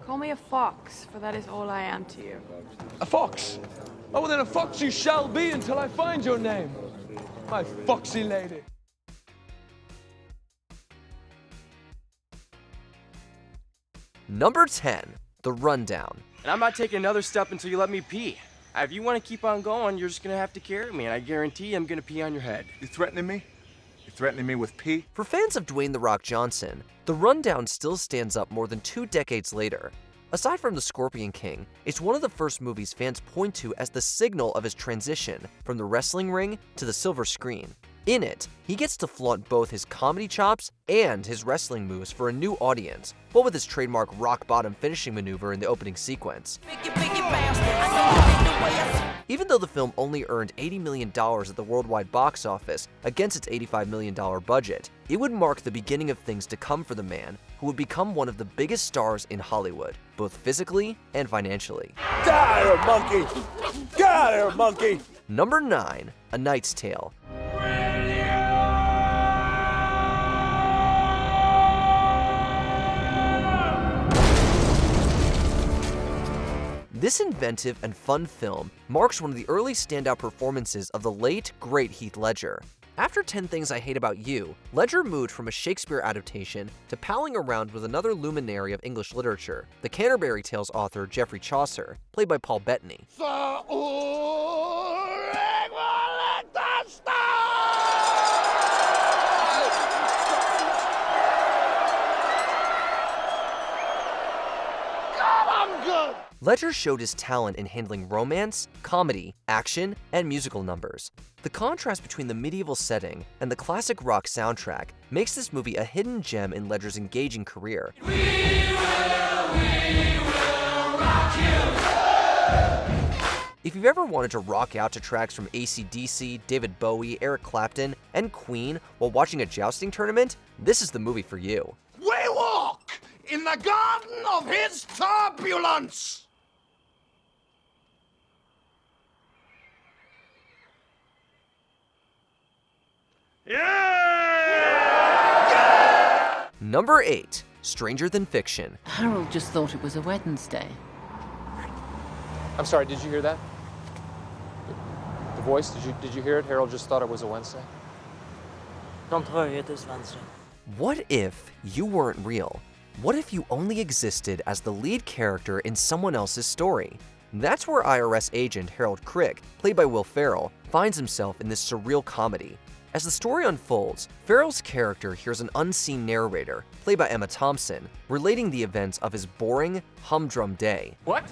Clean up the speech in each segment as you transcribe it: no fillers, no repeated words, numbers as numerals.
Call me a fox, for that is all I am to you. A fox? Oh, well then a fox you shall be until I find your name. My foxy lady. Number 10, The Rundown. And I'm not taking another step until you let me pee. If you want to keep on going, you're just going to have to carry me, and I guarantee I'm going to pee on your head. You threatening me? You threatening me with pee? For fans of Dwayne "The Rock" Johnson, The Rundown still stands up more than 2 decades later. Aside from The Scorpion King, it's one of the first movies fans point to as the signal of his transition from the wrestling ring to the silver screen. In it, he gets to flaunt both his comedy chops and his wrestling moves for a new audience, what with his trademark rock-bottom finishing maneuver in the opening sequence. Even though the film only earned $80 million at the worldwide box office against its $85 million budget, it would mark the beginning of things to come for the man who would become one of the biggest stars in Hollywood, both physically and financially. Get out of here, monkey! Get out of here, monkey! Number 9, A Knight's Tale. This inventive and fun film marks one of the early standout performances of the late, great Heath Ledger. After 10 Things I Hate About You, Ledger moved from a Shakespeare adaptation to palling around with another luminary of English literature, the Canterbury Tales author Geoffrey Chaucer, played by Paul Bettany. Ledger showed his talent in handling romance, comedy, action, and musical numbers. The contrast between the medieval setting and the classic rock soundtrack makes this movie a hidden gem in Ledger's engaging career. We will rock you. If you've ever wanted to rock out to tracks from AC/DC, David Bowie, Eric Clapton, and Queen while watching a jousting tournament, this is the movie for you. We walk in the garden of his turbulence. Number 8, Stranger Than Fiction. Harold just thought it was a Wednesday. I'm sorry, did you hear that? The voice, did you hear it? Harold just thought it was a Wednesday. Don't worry, it is Wednesday. What if you weren't real? What if you only existed as the lead character in someone else's story? That's where IRS agent Harold Crick, played by Will Ferrell, finds himself in this surreal comedy. As the story unfolds, Ferrell's character hears an unseen narrator, played by Emma Thompson, relating the events of his boring, humdrum day. What?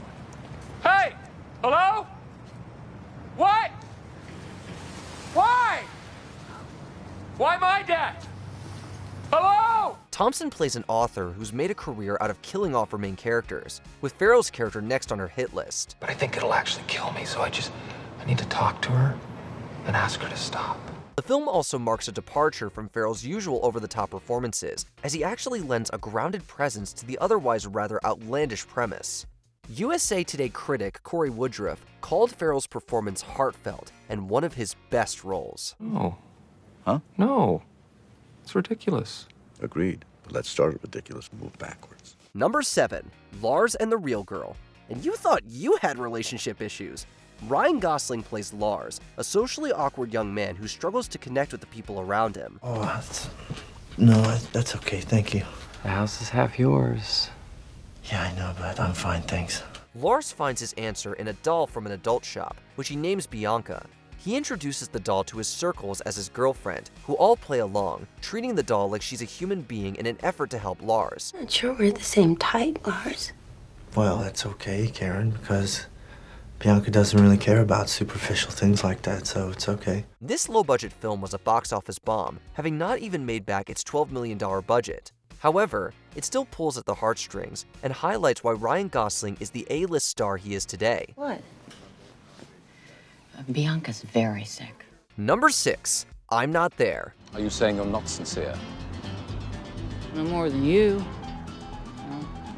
Hey! Hello? What? Why? Why my death? Hello? Thompson plays an author who's made a career out of killing off her main characters, with Ferrell's character next on her hit list. But I think it'll actually kill me, so I need to talk to her and ask her to stop. The film also marks a departure from Ferrell's usual over-the-top performances, as he actually lends a grounded presence to the otherwise rather outlandish premise. USA Today critic Corey Woodruff called Ferrell's performance heartfelt and one of his best roles. Oh. Huh? No. It's ridiculous. Agreed. But let's start ridiculous and move backwards. Number 7, Lars and the Real Girl. And you thought you had relationship issues. Ryan Gosling plays Lars, a socially awkward young man who struggles to connect with the people around him. Oh, that's okay, thank you. The house is half yours. Yeah, I know, but I'm fine, thanks. Lars finds his answer in a doll from an adult shop, which he names Bianca. He introduces the doll to his circles as his girlfriend, who all play along, treating the doll like she's a human being in an effort to help Lars. Not sure we're the same type, Lars. Well, that's okay, Karen, because Bianca doesn't really care about superficial things like that, so it's okay. This low-budget film was a box office bomb, having not even made back its $12 million budget. However, it still pulls at the heartstrings and highlights why Ryan Gosling is the A-list star he is today. What? Bianca's very sick. Number 6, I'm Not There. Are you saying you're not sincere? No more than you.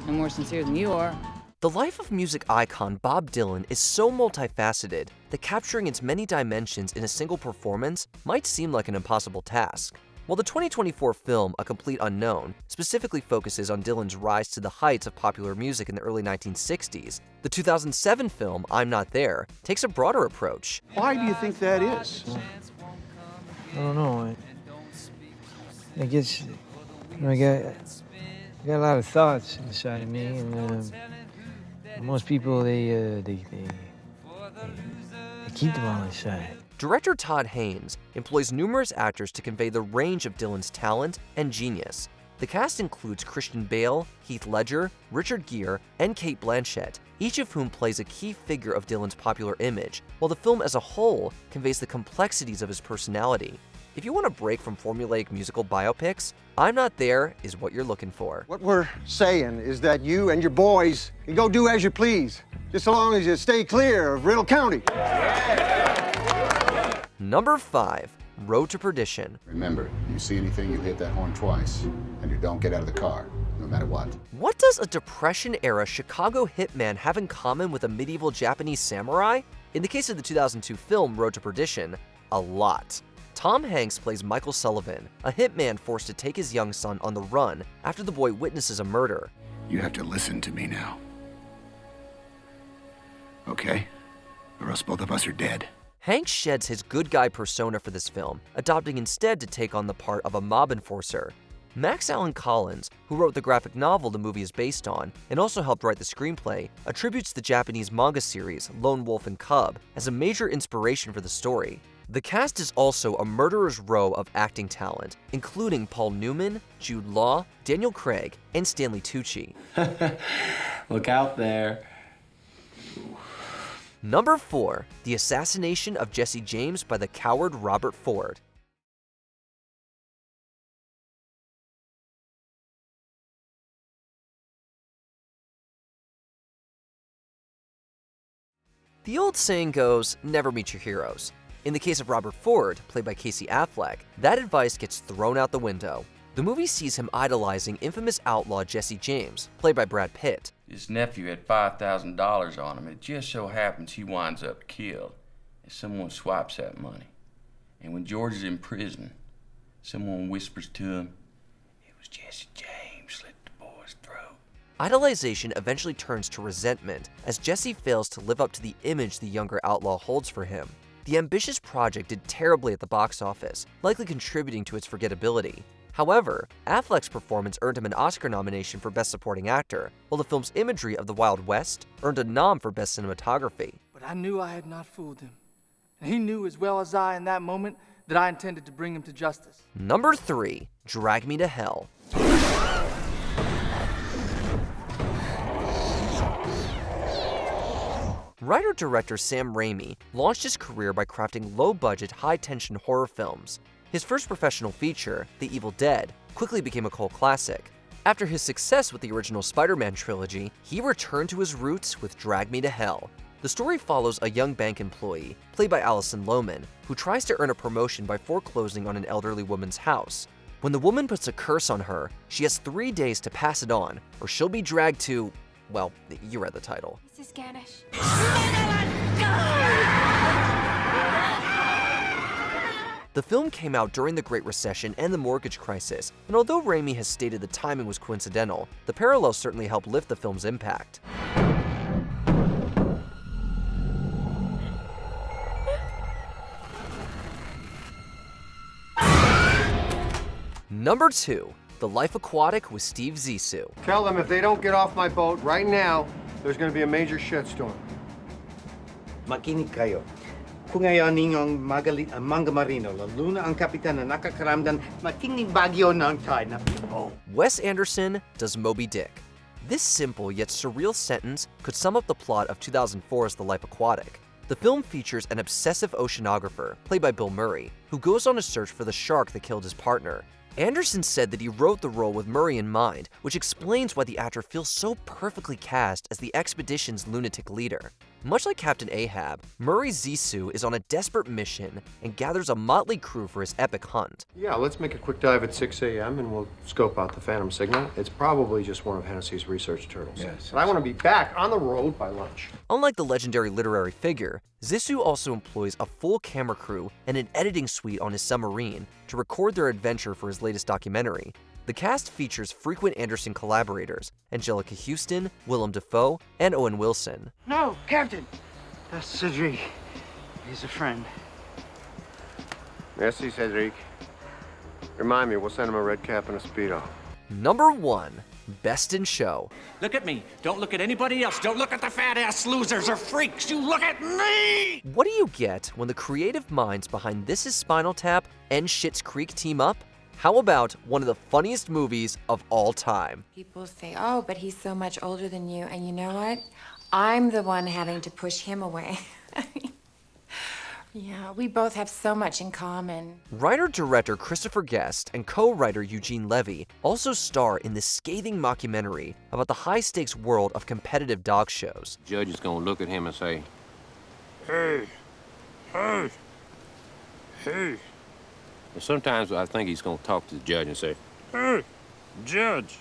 No more sincere than you are. The life of music icon Bob Dylan is so multifaceted that capturing its many dimensions in a single performance might seem like an impossible task. While the 2024 film, A Complete Unknown, specifically focuses on Dylan's rise to the heights of popular music in the early 1960s, the 2007 film, I'm Not There, takes a broader approach. Why do you think that is? I don't know. I guess I got a lot of thoughts inside of me, and most people they keep them all inside. Director Todd Haynes employs numerous actors to convey the range of Dylan's talent and genius. The cast includes Christian Bale, Heath Ledger, Richard Gere, and Cate Blanchett, each of whom plays a key figure of Dylan's popular image, while the film as a whole conveys the complexities of his personality. If you want a break from formulaic musical biopics, I'm Not There is what you're looking for. What we're saying is that you and your boys can go do as you please, just so long as you stay clear of Riddle County. Number 5. Road to Perdition. Remember, you see anything, you hit that horn twice, and you don't get out of the car, no matter what. What does a Depression-era Chicago hitman have in common with a medieval Japanese samurai? In the case of the 2002 film Road to Perdition, a lot. Tom Hanks plays Michael Sullivan, a hitman forced to take his young son on the run after the boy witnesses a murder. You have to listen to me now. Okay? Or else both of us are dead. Hanks sheds his good guy persona for this film, adopting instead to take on the part of a mob enforcer. Max Allan Collins, who wrote the graphic novel the movie is based on and also helped write the screenplay, attributes the Japanese manga series Lone Wolf and Cub as a major inspiration for the story. The cast is also a murderer's row of acting talent, including Paul Newman, Jude Law, Daniel Craig, and Stanley Tucci. Look out there. Number 4. The Assassination of Jesse James by the coward Robert Ford. The old saying goes, never meet your heroes. In the case of Robert Ford, played by Casey Affleck, that advice gets thrown out the window. The movie sees him idolizing infamous outlaw Jesse James, played by Brad Pitt. His nephew had $5,000 on him. It just so happens he winds up killed, and someone swipes that money. And when George is in prison, someone whispers to him, "It was Jesse James slit the boy's throat." Idolization eventually turns to resentment as Jesse fails to live up to the image the younger outlaw holds for him. The ambitious project did terribly at the box office, likely contributing to its forgettability. However, Affleck's performance earned him an Oscar nomination for Best Supporting Actor, while the film's imagery of the Wild West earned a nom for Best Cinematography. But I knew I had not fooled him. And he knew as well as I in that moment that I intended to bring him to justice. Number 3. Drag Me to Hell. Writer-director Sam Raimi launched his career by crafting low-budget, high-tension horror films. His first professional feature, The Evil Dead, quickly became a cult classic. After his success with the original Spider-Man trilogy, he returned to his roots with Drag Me to Hell. The story follows a young bank employee, played by Alison Lohman, who tries to earn a promotion by foreclosing on an elderly woman's house. When the woman puts a curse on her, she has 3 days to pass it on, or she'll be dragged to, well, you read the title. Mrs. Ganesh. The film came out during the Great Recession and the mortgage crisis, and although Raimi has stated the timing was coincidental, the parallels certainly helped lift the film's impact. Number 2. The Life Aquatic with Steve Zissou. Tell them if they don't get off my boat right now, there's going to be a major shitstorm. Makinig kayo. Kung ngayon ninyong manga marino, lalo na ang kapitan na nakakaramdam matinding bagyo ng tide na pipo. Wes Anderson does Moby Dick. This simple yet surreal sentence could sum up the plot of 2004's The Life Aquatic. The film features an obsessive oceanographer, played by Bill Murray, who goes on a search for the shark that killed his partner. Anderson said that he wrote the role with Murray in mind, which explains why the actor feels so perfectly cast as the expedition's lunatic leader. Much like Captain Ahab, Murray Zissou is on a desperate mission and gathers a motley crew for his epic hunt. Yeah, let's make a quick dive at 6 a.m. and we'll scope out the phantom signal. It's probably just one of Hennessy's research turtles. Yes. But I want to be back on the road by lunch. Unlike the legendary literary figure, Zissou also employs a full camera crew and an editing suite on his submarine to record their adventure for his latest documentary. The cast features frequent Anderson collaborators, Angelica Houston, Willem Dafoe, and Owen Wilson. No, Captain. That's Cedric. He's a friend. Merci, Cedric. Remind me, we'll send him a red cap and a Speedo. Number 1. Best in Show. Look at me. Don't look at anybody else. Don't look at the fat-ass losers or freaks. You look at me! What do you get when the creative minds behind This Is Spinal Tap and Schitt's Creek team up? How about one of the funniest movies of all time? People say, oh, but he's so much older than you. And you know what? I'm the one having to push him away. Yeah, we both have so much in common. Writer-director Christopher Guest and co-writer Eugene Levy also star in this scathing mockumentary about the high-stakes world of competitive dog shows. The judge is going to look at him and say, Hey, hey, hey. and sometimes I think he's going to talk to the judge and say, Hey, Judge.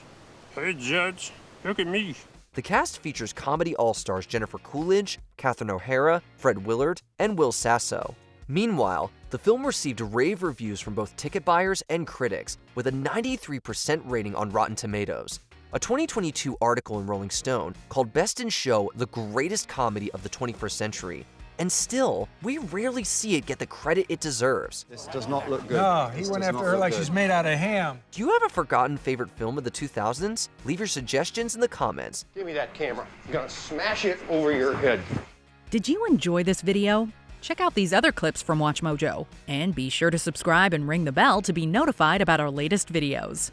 Hey, Judge, look at me. The cast features comedy all-stars Jennifer Coolidge, Catherine O'Hara, Fred Willard, and Will Sasso. Meanwhile, the film received rave reviews from both ticket buyers and critics, with a 93% rating on Rotten Tomatoes. A 2022 article in Rolling Stone called Best in Show the greatest comedy of the 21st century. And still, we rarely see it get the credit it deserves. This does not look good. No, he went after her like she's made out of ham. Do you have a forgotten favorite film of the 2000s? Leave your suggestions in the comments. Give me that camera. I'm gonna smash it over your head. Did you enjoy this video? Check out these other clips from WatchMojo. And be sure to subscribe and ring the bell to be notified about our latest videos.